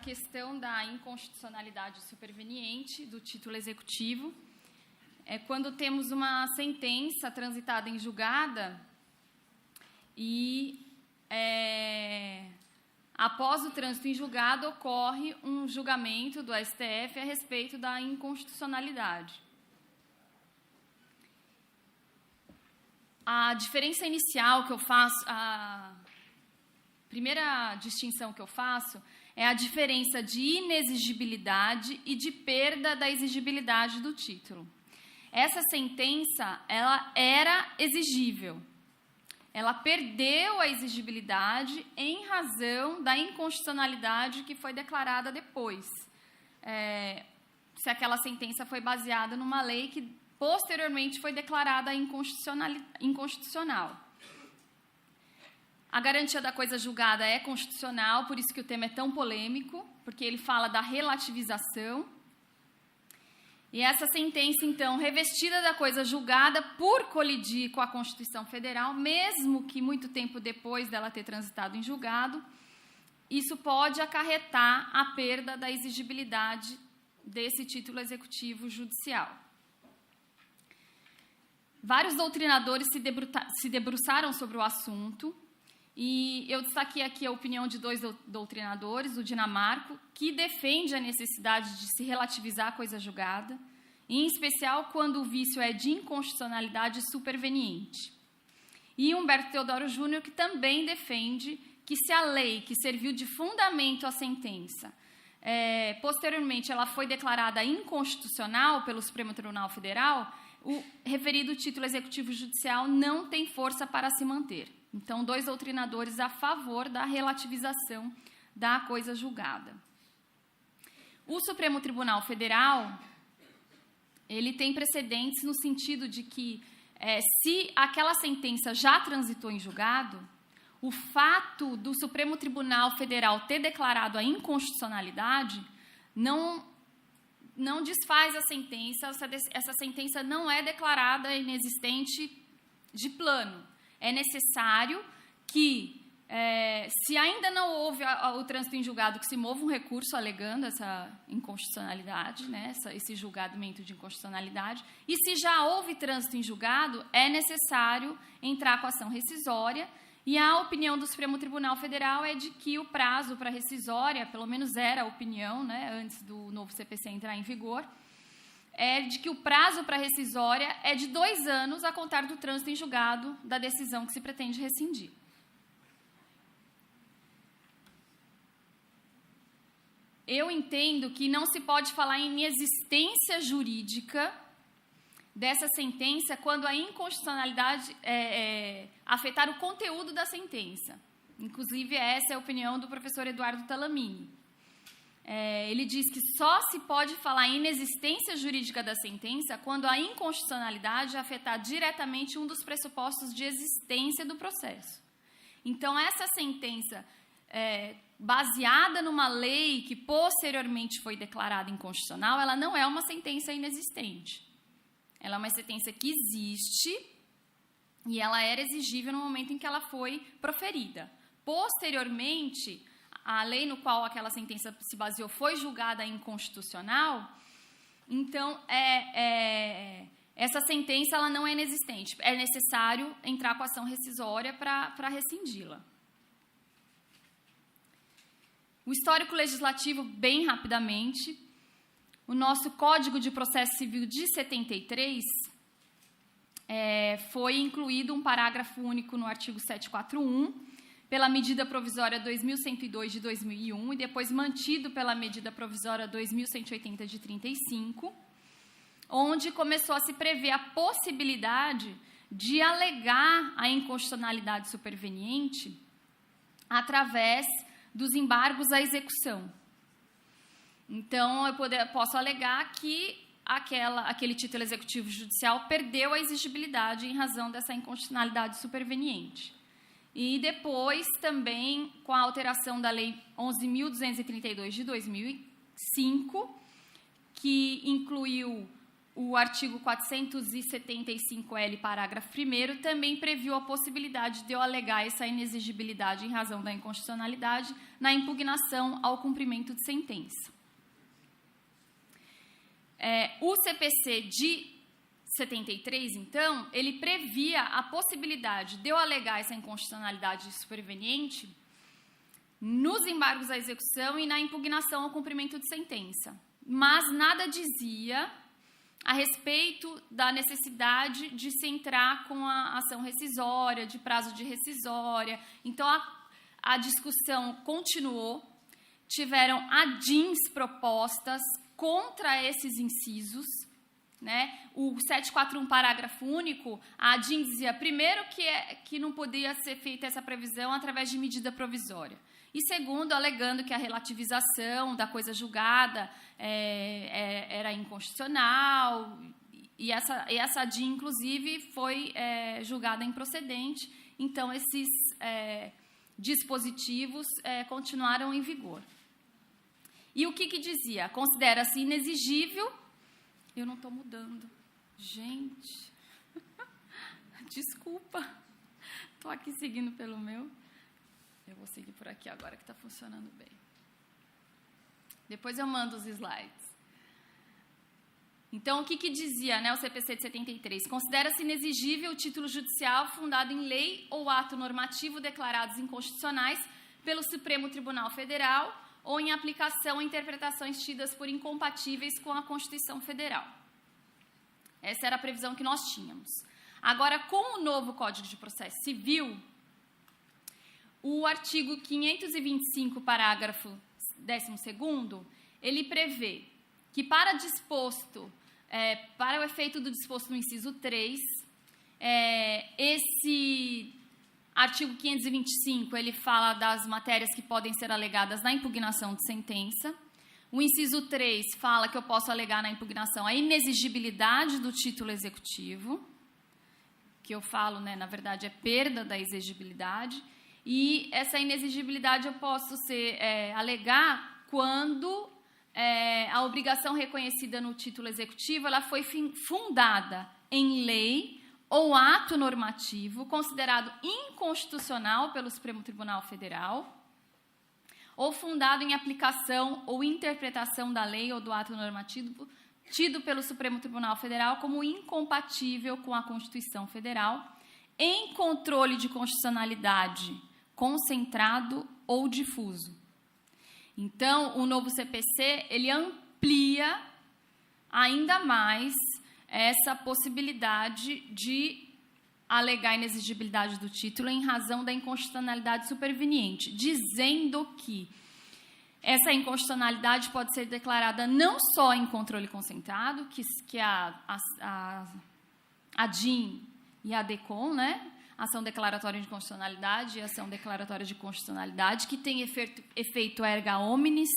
questão da inconstitucionalidade superveniente do título executivo é quando temos uma sentença transitada em julgada e, após o trânsito em julgado, ocorre um julgamento do STF a respeito da inconstitucionalidade. A diferença inicial que eu faço, a primeira distinção que eu faço é a diferença de inexigibilidade e de perda da exigibilidade do título. Essa sentença, ela era exigível. Ela perdeu a exigibilidade em razão da inconstitucionalidade que foi declarada depois. Se aquela sentença foi baseada numa lei que posteriormente foi declarada inconstitucional. A garantia da coisa julgada é constitucional, por isso que o tema é tão polêmico, porque ele fala da relativização. E essa sentença, então, revestida da coisa julgada por colidir com a Constituição Federal, mesmo que muito tempo depois dela ter transitado em julgado, isso pode acarretar a perda da exigibilidade desse título executivo judicial. Vários doutrinadores se debruçaram sobre o assunto, e eu destaquei aqui a opinião de dois doutrinadores, o Dinamarco, que defende a necessidade de se relativizar a coisa julgada, em especial quando o vício é de inconstitucionalidade superveniente. E Humberto Teodoro Júnior, que também defende que se a lei que serviu de fundamento à sentença, posteriormente ela foi declarada inconstitucional pelo Supremo Tribunal Federal, o referido título executivo judicial não tem força para se manter. Então, dois doutrinadores a favor da relativização da coisa julgada. O Supremo Tribunal Federal, ele tem precedentes no sentido de que, se aquela sentença já transitou em julgado, o fato do Supremo Tribunal Federal ter declarado a inconstitucionalidade não desfaz a sentença, essa sentença não é declarada inexistente de plano. É necessário que, se ainda não houve o trânsito em julgado, que se mova um recurso alegando essa inconstitucionalidade, né, esse julgamento de inconstitucionalidade, e se já houve trânsito em julgado, é necessário entrar com ação rescisória, e a opinião do Supremo Tribunal Federal é de que o prazo para rescisória, pelo menos era a opinião, né, antes do novo CPC entrar em vigor, é de que o prazo para rescisória é de 2 anos a contar do trânsito em julgado da decisão que se pretende rescindir. Eu entendo que não se pode falar em inexistência jurídica dessa sentença quando a inconstitucionalidade afetar o conteúdo da sentença. Inclusive, essa é a opinião do professor Eduardo Talamini. Ele diz que só se pode falar em inexistência jurídica da sentença quando a inconstitucionalidade afetar diretamente um dos pressupostos de existência do processo. Então, essa sentença, baseada numa lei que posteriormente foi declarada inconstitucional, ela não é uma sentença inexistente. Ela é uma sentença que existe e ela era exigível no momento em que ela foi proferida. Posteriormente, a lei no qual aquela sentença se baseou foi julgada inconstitucional, então, essa sentença ela não é inexistente. É necessário entrar com ação rescisória para rescindi-la. O histórico legislativo, bem rapidamente, o nosso Código de Processo Civil de 73 foi incluído um parágrafo único no artigo 741, pela medida provisória 2102 de 2001 e depois mantido pela medida provisória 2180 de 35, onde começou a se prever a possibilidade de alegar a inconstitucionalidade superveniente através dos embargos à execução. Então, eu posso alegar que aquele título executivo judicial perdeu a exigibilidade em razão dessa inconstitucionalidade superveniente. E depois, também, com a alteração da Lei 11.232 de 2005, que incluiu o artigo 475-L, parágrafo 1º, também previu a possibilidade de eu alegar essa inexigibilidade em razão da inconstitucionalidade na impugnação ao cumprimento de sentença. O CPC de 73, então, ele previa a possibilidade de eu alegar essa inconstitucionalidade superveniente nos embargos à execução e na impugnação ao cumprimento de sentença. Mas nada dizia a respeito da necessidade de se entrar com a ação rescisória, de prazo de rescisória. Então, a discussão continuou, tiveram ADINs propostas contra esses incisos, né? O 741, parágrafo único, a ADIN dizia, primeiro, que não podia ser feita essa previsão através de medida provisória. E segundo, alegando que a relativização da coisa julgada era inconstitucional, e essa ADIN, inclusive, foi julgada improcedente, então esses dispositivos continuaram em vigor. E o que dizia? Considera-se inexigível... Eu não estou mudando. Gente, desculpa, estou aqui seguindo pelo meu... Eu vou seguir por aqui agora que está funcionando bem. Depois eu mando os slides. Então, o que dizia, né, o CPC de 73? Considera-se inexigível o título judicial fundado em lei ou ato normativo declarados inconstitucionais pelo Supremo Tribunal Federal ou em aplicação a interpretações tidas por incompatíveis com a Constituição Federal. Essa era a previsão que nós tínhamos. Agora, com o novo Código de Processo Civil, o artigo 525, parágrafo 12º, ele prevê que para o efeito do disposto no inciso 3, esse artigo 525, ele fala das matérias que podem ser alegadas na impugnação de sentença. O inciso 3 fala que eu posso alegar na impugnação a inexigibilidade do título executivo, que eu falo, né, na verdade, é perda da exigibilidade. E essa inexigibilidade eu posso alegar quando a obrigação reconhecida no título executivo ela foi fundada em lei ou ato normativo considerado inconstitucional pelo Supremo Tribunal Federal ou fundado em aplicação ou interpretação da lei ou do ato normativo tido pelo Supremo Tribunal Federal como incompatível com a Constituição Federal, em controle de constitucionalidade concentrado ou difuso. Então, o novo CPC, ele amplia ainda mais essa possibilidade de alegar a inexigibilidade do título em razão da inconstitucionalidade superveniente, dizendo que essa inconstitucionalidade pode ser declarada não só em controle concentrado, que a ADIN e a DECOM, né? Ação declaratória de constitucionalidade e ação declaratória de constitucionalidade, que tem efeito erga omnes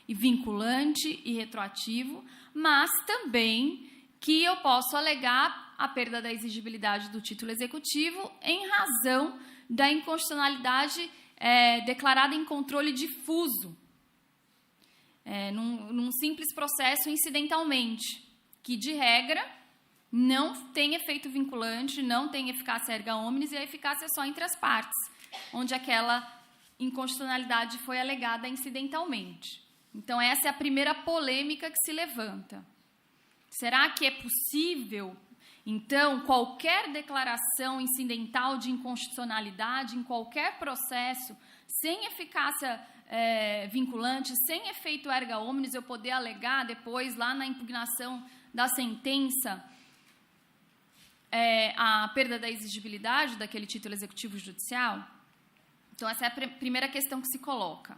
e vinculante e retroativo, mas também que eu posso alegar a perda da exigibilidade do título executivo em razão da inconstitucionalidade declarada em controle difuso, num simples processo incidentalmente, que, de regra, não tem efeito vinculante, não tem eficácia erga omnes e a eficácia é só entre as partes, onde aquela inconstitucionalidade foi alegada incidentalmente. Então, essa é a primeira polêmica que se levanta. Será que é possível, então, qualquer declaração incidental de inconstitucionalidade em qualquer processo, sem eficácia vinculante, sem efeito erga omnes, eu poder alegar depois, lá na impugnação da sentença, a perda da exigibilidade daquele título executivo judicial? Então, essa é a primeira questão que se coloca.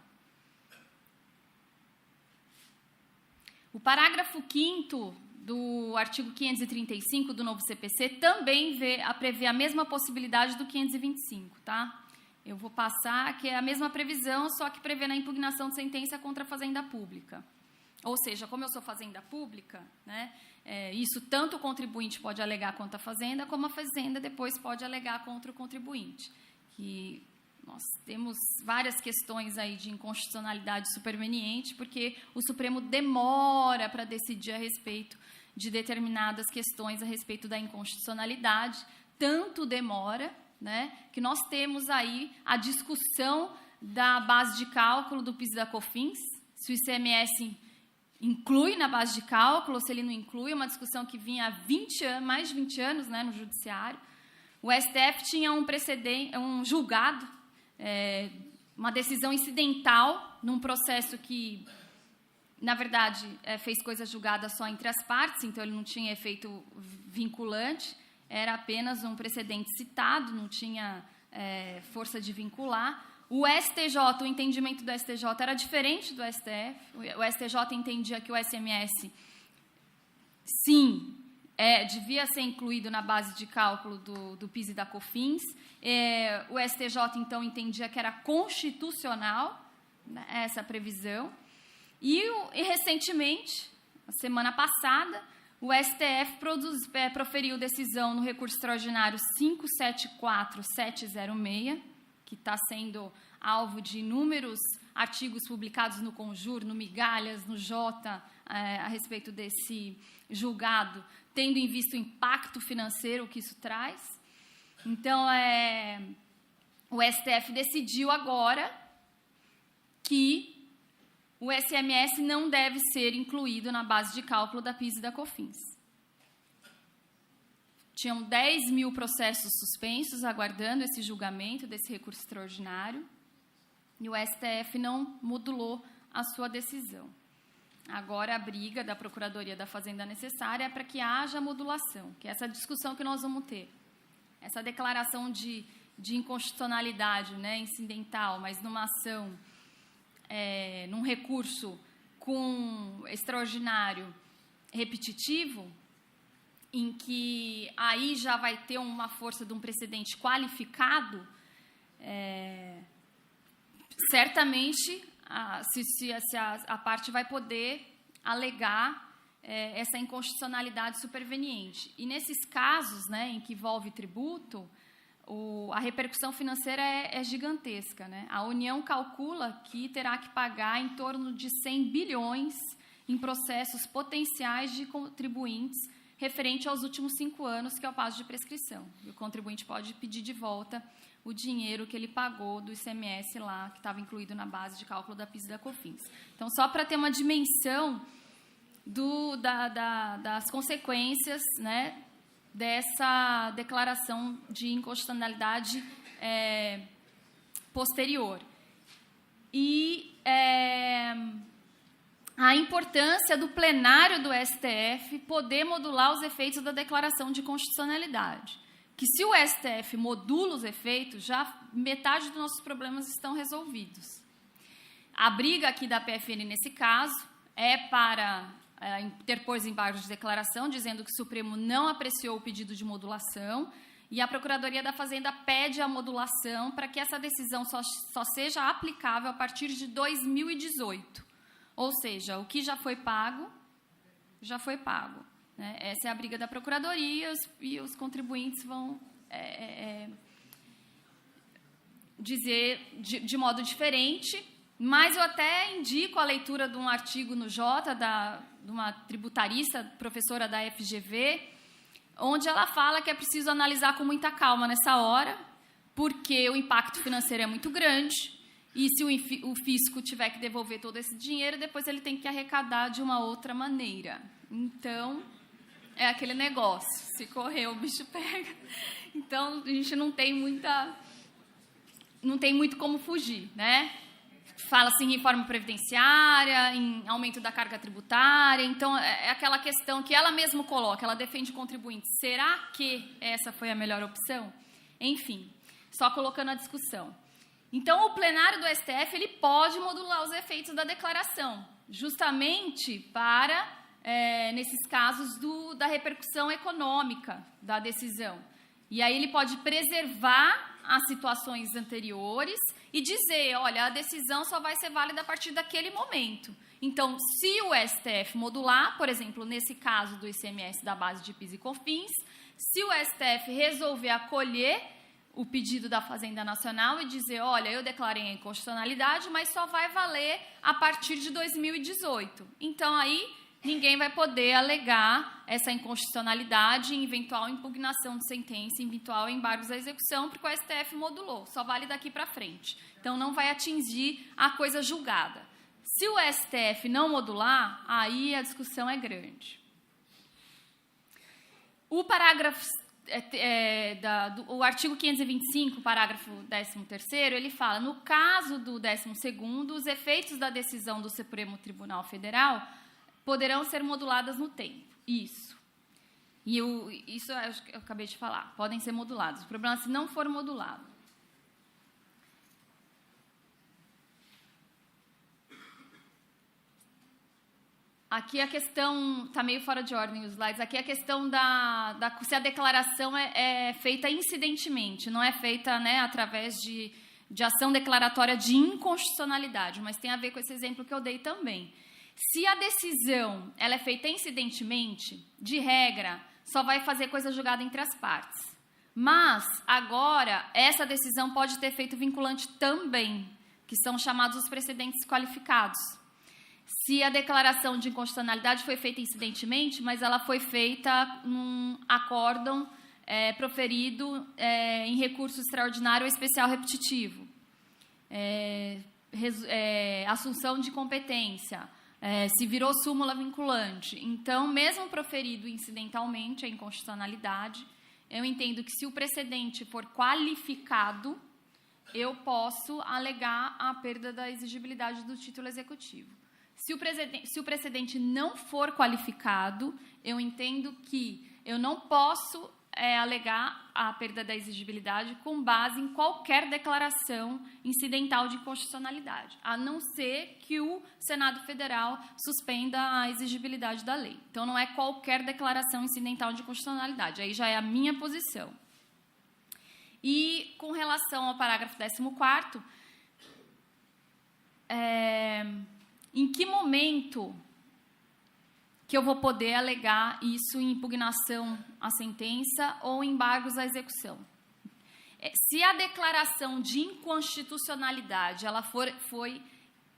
O parágrafo 5º do artigo 535 do novo CPC também prevê a mesma possibilidade do 525, tá? Eu vou passar, que é a mesma previsão, só que prevê na impugnação de sentença contra a fazenda pública. Ou seja, como eu sou fazenda pública, né, isso tanto o contribuinte pode alegar contra a fazenda, como a fazenda depois pode alegar contra o contribuinte. Que nós temos várias questões aí de inconstitucionalidade superveniente, porque o Supremo demora para decidir a respeito de determinadas questões a respeito da inconstitucionalidade. Tanto demora, né, que nós temos aí a discussão da base de cálculo do PIS e da COFINS, se o ICMS inclui na base de cálculo, ou se ele não inclui, uma discussão que vinha há mais de 20 anos, né, no Judiciário. O STF tinha um precedente, um julgado, uma decisão incidental num processo que, na verdade, fez coisa julgada só entre as partes, então ele não tinha efeito vinculante, era apenas um precedente citado, não tinha força de vincular. O STJ, o entendimento do STJ era diferente do STF. O STJ entendia que o ICMS, sim, devia ser incluído na base de cálculo do PIS e da COFINS. O STJ, então, entendia que era constitucional, né, essa previsão. E recentemente, na semana passada, o STF proferiu decisão no recurso extraordinário 574706, que está sendo alvo de inúmeros artigos publicados no Conjur, no Migalhas, no Jota, a respeito desse julgado, tendo em vista o impacto financeiro que isso traz. Então, o STF decidiu agora que o ICMS não deve ser incluído na base de cálculo da PIS e da COFINS. Tinham 10 mil processos suspensos aguardando esse julgamento desse recurso extraordinário e o STF não modulou a sua decisão. Agora, a briga da Procuradoria da Fazenda necessária é para que haja modulação, que é essa discussão que nós vamos ter. Essa declaração de inconstitucionalidade, né, incidental, mas numa ação, num recurso com extraordinário repetitivo, em que aí já vai ter uma força de um precedente qualificado, certamente a parte vai poder alegar essa inconstitucionalidade superveniente. E nesses casos, né, em que envolve tributo, a repercussão financeira é gigantesca, né? A União calcula que terá que pagar em torno de 100 bilhões em processos potenciais de contribuintes referente aos últimos 5 anos, que é o prazo de prescrição. E o contribuinte pode pedir de volta o dinheiro que ele pagou do ICMS lá, que estava incluído na base de cálculo da PIS e da COFINS. Então, só para ter uma dimensão das consequências, né, dessa declaração de inconstitucionalidade posterior. E a importância do plenário do STF poder modular os efeitos da declaração de constitucionalidade. Que se o STF modula os efeitos, já metade dos nossos problemas estão resolvidos. A briga aqui da PFN, nesse caso, é para interpor embargos de declaração, dizendo que o Supremo não apreciou o pedido de modulação, e a Procuradoria da Fazenda pede a modulação para que essa decisão só seja aplicável a partir de 2018. Ou seja, o que já foi pago, já foi pago. Né? Essa é a briga da Procuradoria e os contribuintes vão dizer de modo diferente, mas eu até indico a leitura de um artigo no Jota, de uma tributarista, professora da FGV, onde ela fala que é preciso analisar com muita calma nessa hora, porque o impacto financeiro é muito grande, e se o fisco tiver que devolver todo esse dinheiro, depois ele tem que arrecadar de uma outra maneira. Então, é aquele negócio, se correr o bicho pega. Então, a gente não tem muito como fugir, né? Fala-se em reforma previdenciária, em aumento da carga tributária. Então, é aquela questão que ela mesma coloca, ela defende o contribuinte. Será que essa foi a melhor opção? Enfim, só colocando a discussão. Então, o plenário do STF ele pode modular os efeitos da declaração, justamente para, nesses casos, da repercussão econômica da decisão. E aí ele pode preservar as situações anteriores e dizer, olha, a decisão só vai ser válida a partir daquele momento. Então, se o STF modular, por exemplo, nesse caso do ICMS da base de PIS e COFINS, se o STF resolver acolher o pedido da Fazenda Nacional e dizer, olha, eu declarei a inconstitucionalidade, mas só vai valer a partir de 2018. Então, aí ninguém vai poder alegar essa inconstitucionalidade em eventual impugnação de sentença, em eventual embargos à execução, porque o STF modulou, só vale daqui para frente. Então, não vai atingir a coisa julgada. Se o STF não modular, aí a discussão é grande. O parágrafo, o artigo 525, parágrafo 13º, ele fala, no caso do 12º, os efeitos da decisão do Supremo Tribunal Federal poderão ser moduladas no tempo. Isso. Isso eu acabei de falar. Podem ser modulados. O problema é se não for modulado. Aqui a questão, está meio fora de ordem os slides, aqui a questão se a declaração é feita incidentemente, não é feita, né, através de ação declaratória de inconstitucionalidade, mas tem a ver com esse exemplo que eu dei também. Se a decisão ela é feita incidentemente, de regra, só vai fazer coisa julgada entre as partes. Mas, agora, essa decisão pode ter efeito vinculante também, que são chamados os precedentes qualificados. Se a declaração de inconstitucionalidade foi feita incidentemente, mas ela foi feita num acórdão proferido em recurso extraordinário ou especial repetitivo, assunção de competência, se virou súmula vinculante. Então, mesmo proferido incidentalmente a inconstitucionalidade, eu entendo que se o precedente for qualificado, eu posso alegar a perda da exigibilidade do título executivo. Se o precedente não for qualificado, eu entendo que eu não posso alegar a perda da exigibilidade com base em qualquer declaração incidental de inconstitucionalidade, a não ser que o Senado Federal suspenda a exigibilidade da lei. Então, não é qualquer declaração incidental de inconstitucionalidade, aí já é a minha posição. E, com relação ao parágrafo 14º, em que momento que eu vou poder alegar isso em impugnação à sentença ou embargos à execução? Se a declaração de inconstitucionalidade ela foi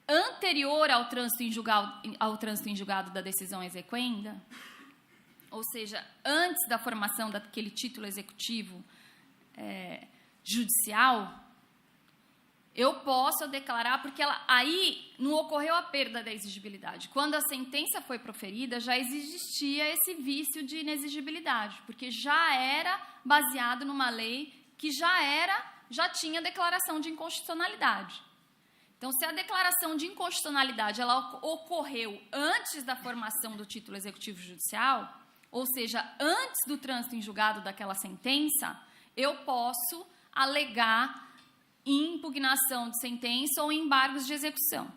anterior ao trânsito em julgado da decisão exequenda, ou seja, antes da formação daquele título executivo judicial, eu posso declarar, porque aí não ocorreu a perda da exigibilidade. Quando a sentença foi proferida, já existia esse vício de inexigibilidade, porque já era baseado numa lei que já tinha declaração de inconstitucionalidade. Então, se a declaração de inconstitucionalidade ela ocorreu antes da formação do título executivo judicial, ou seja, antes do trânsito em julgado daquela sentença, eu posso alegar em impugnação de sentença ou embargos de execução.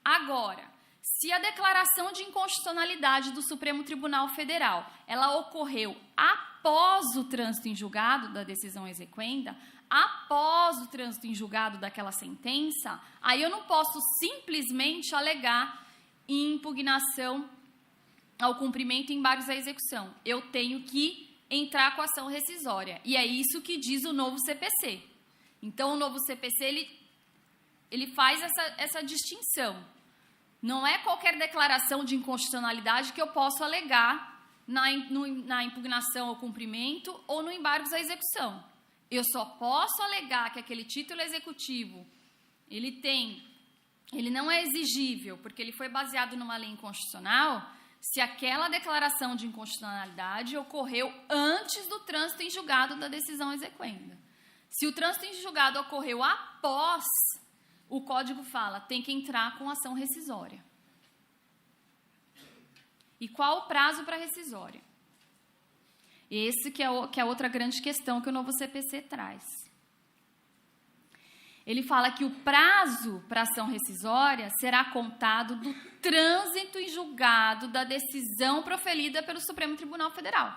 Agora, se a declaração de inconstitucionalidade do Supremo Tribunal Federal ela ocorreu após o trânsito em julgado da decisão exequenda, após o trânsito em julgado daquela sentença, aí eu não posso simplesmente alegar em impugnação ao cumprimento e embargos à execução. Eu tenho que entrar com ação rescisória. E é isso que diz o novo CPC. Então, o novo CPC, ele faz essa distinção. Não é qualquer declaração de inconstitucionalidade que eu posso alegar na impugnação ao cumprimento ou no embargos à execução. Eu só posso alegar que aquele título executivo, ele não é exigível, porque ele foi baseado numa lei inconstitucional, se aquela declaração de inconstitucionalidade ocorreu antes do trânsito em julgado da decisão exequenda. Se o trânsito em julgado ocorreu após, o Código fala, tem que entrar com ação rescisória. E qual o prazo para rescisória? Esse que é outra grande questão que o novo CPC traz. Ele fala que o prazo para ação rescisória será contado do trânsito em julgado da decisão proferida pelo Supremo Tribunal Federal.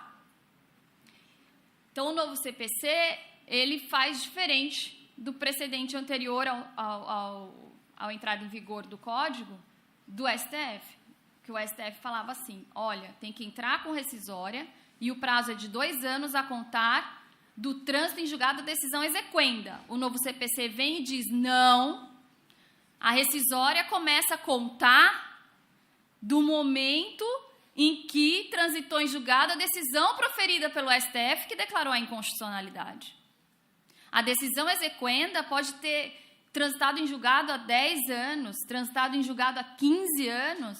Então, o novo CPC, ele faz diferente do precedente anterior ao entrada em vigor do Código do STF, que o STF falava assim, olha, tem que entrar com rescisória e o prazo é de 2 anos a contar do trânsito em julgado da decisão exequenda. O novo CPC vem e diz, não, a rescisória começa a contar do momento em que transitou em julgado a decisão proferida pelo STF que declarou a inconstitucionalidade. A decisão exequenda pode ter transitado em julgado há 10 anos, transitado em julgado há 15 anos,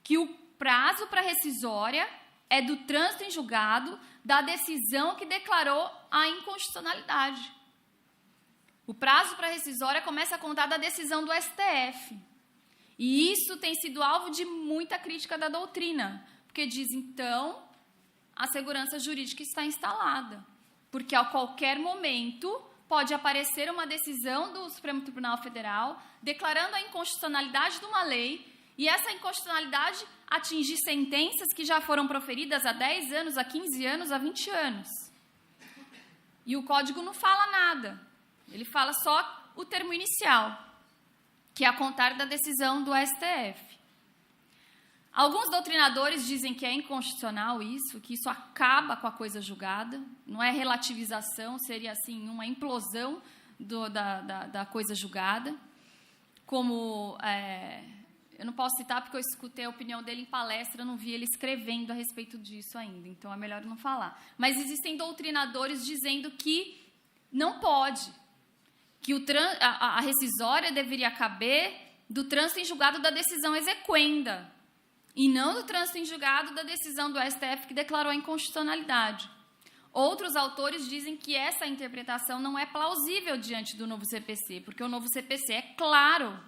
que o prazo para rescisória é do trânsito em julgado da decisão que declarou a inconstitucionalidade. O prazo para rescisória começa a contar da decisão do STF. E isso tem sido alvo de muita crítica da doutrina, porque diz, então, a segurança jurídica está instalada, porque a qualquer momento pode aparecer uma decisão do Supremo Tribunal Federal declarando a inconstitucionalidade de uma lei, e essa inconstitucionalidade atingir sentenças que já foram proferidas há 10 anos, há 15 anos, há 20 anos. E o Código não fala nada. Ele fala só o termo inicial, que é a contar da decisão do STF. Alguns doutrinadores dizem que é inconstitucional isso, que isso acaba com a coisa julgada, não é relativização, seria assim uma implosão da coisa julgada, como... eu não posso citar porque eu escutei a opinião dele em palestra, eu não vi ele escrevendo a respeito disso ainda, então é melhor não falar. Mas existem doutrinadores dizendo que não pode, que a rescisória deveria caber do trânsito em julgado da decisão exequenda, e não do trânsito em julgado da decisão do STF que declarou a inconstitucionalidade. Outros autores dizem que essa interpretação não é plausível diante do novo CPC, porque o novo CPC é claro.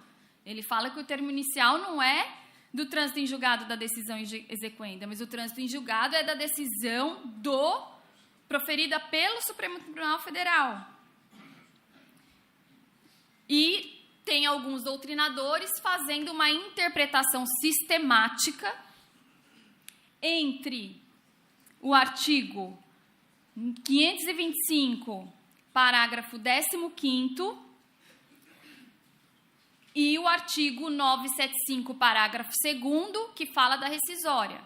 Ele fala que o termo inicial não é do trânsito em julgado da decisão exequenda, mas o trânsito em julgado é da decisão proferida pelo Supremo Tribunal Federal. E tem alguns doutrinadores fazendo uma interpretação sistemática entre o artigo 525, parágrafo 15º, e o artigo 975, parágrafo 2º, que fala da rescisória.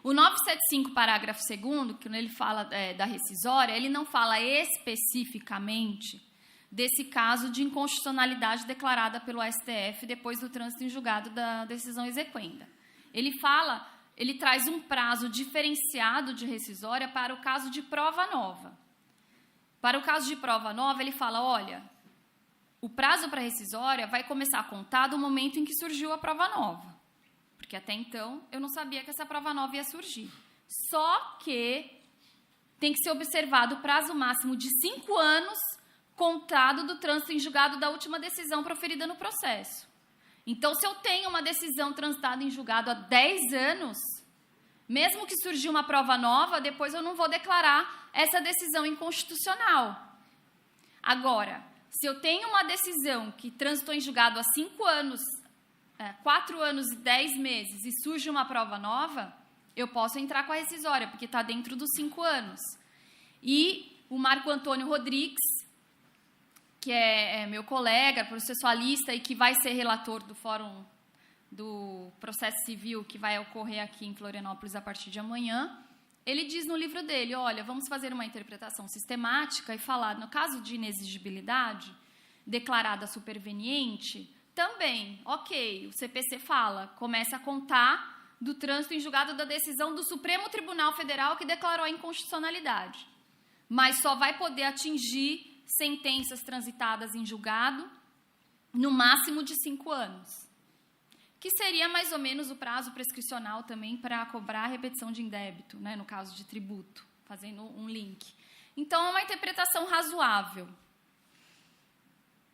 O 975, parágrafo 2º, quando ele fala da rescisória, ele não fala especificamente desse caso de inconstitucionalidade declarada pelo STF depois do trânsito em julgado da decisão exequenda. Ele traz um prazo diferenciado de rescisória para o caso de prova nova. Para o caso de prova nova, ele fala, olha, o prazo para rescisória vai começar a contar do momento em que surgiu a prova nova. Porque até então eu não sabia que essa prova nova ia surgir. Só que tem que ser observado o prazo máximo de 5 anos contado do trânsito em julgado da última decisão proferida no processo. Então, se eu tenho uma decisão transitada em julgado há 10 anos, mesmo que surgiu uma prova nova, depois eu não vou declarar essa decisão inconstitucional. Agora, se eu tenho uma decisão que transitou em julgado há 5 anos, 4 anos e 10 meses, e surge uma prova nova, eu posso entrar com a rescisória, porque está dentro dos 5 anos. E o Marco Antônio Rodrigues, que é meu colega, processualista e que vai ser relator do Fórum do Processo Civil que vai ocorrer aqui em Florianópolis a partir de amanhã, ele diz no livro dele, olha, vamos fazer uma interpretação sistemática e falar, no caso de inexigibilidade declarada superveniente, também, ok, o CPC fala, começa a contar do trânsito em julgado da decisão do Supremo Tribunal Federal que declarou a inconstitucionalidade, mas só vai poder atingir sentenças transitadas em julgado no máximo de 5 anos, que seria mais ou menos o prazo prescricional também para cobrar a repetição de indébito, né, no caso de tributo, fazendo um link. Então, é uma interpretação razoável.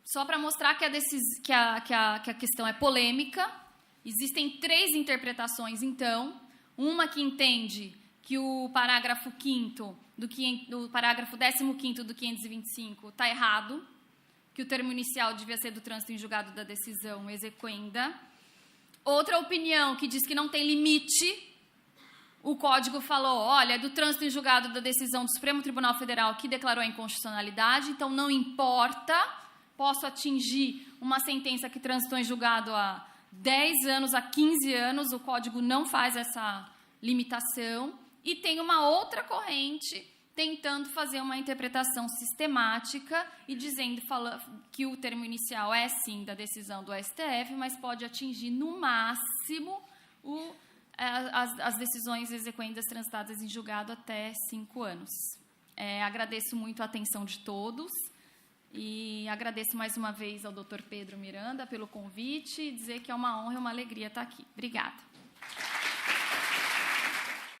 Só para mostrar que a questão é polêmica, existem 3 interpretações, então, uma que entende que o parágrafo 5º do parágrafo 15º do 525 está errado, que o termo inicial devia ser do trânsito em julgado da decisão exequenda. Outra opinião que diz que não tem limite, o Código falou, olha, é do trânsito em julgado da decisão do Supremo Tribunal Federal que declarou a inconstitucionalidade, então não importa, posso atingir uma sentença que transitou em julgado há 10 anos, há 15 anos, o Código não faz essa limitação. E tem uma outra corrente tentando fazer uma interpretação sistemática e dizendo que o termo inicial é, sim, da decisão do STF, mas pode atingir, no máximo, as decisões exequendas transitadas em julgado até 5 anos. Agradeço muito a atenção de todos e agradeço mais uma vez ao Dr. Pedro Miranda pelo convite e dizer que é uma honra e uma alegria estar aqui. Obrigada.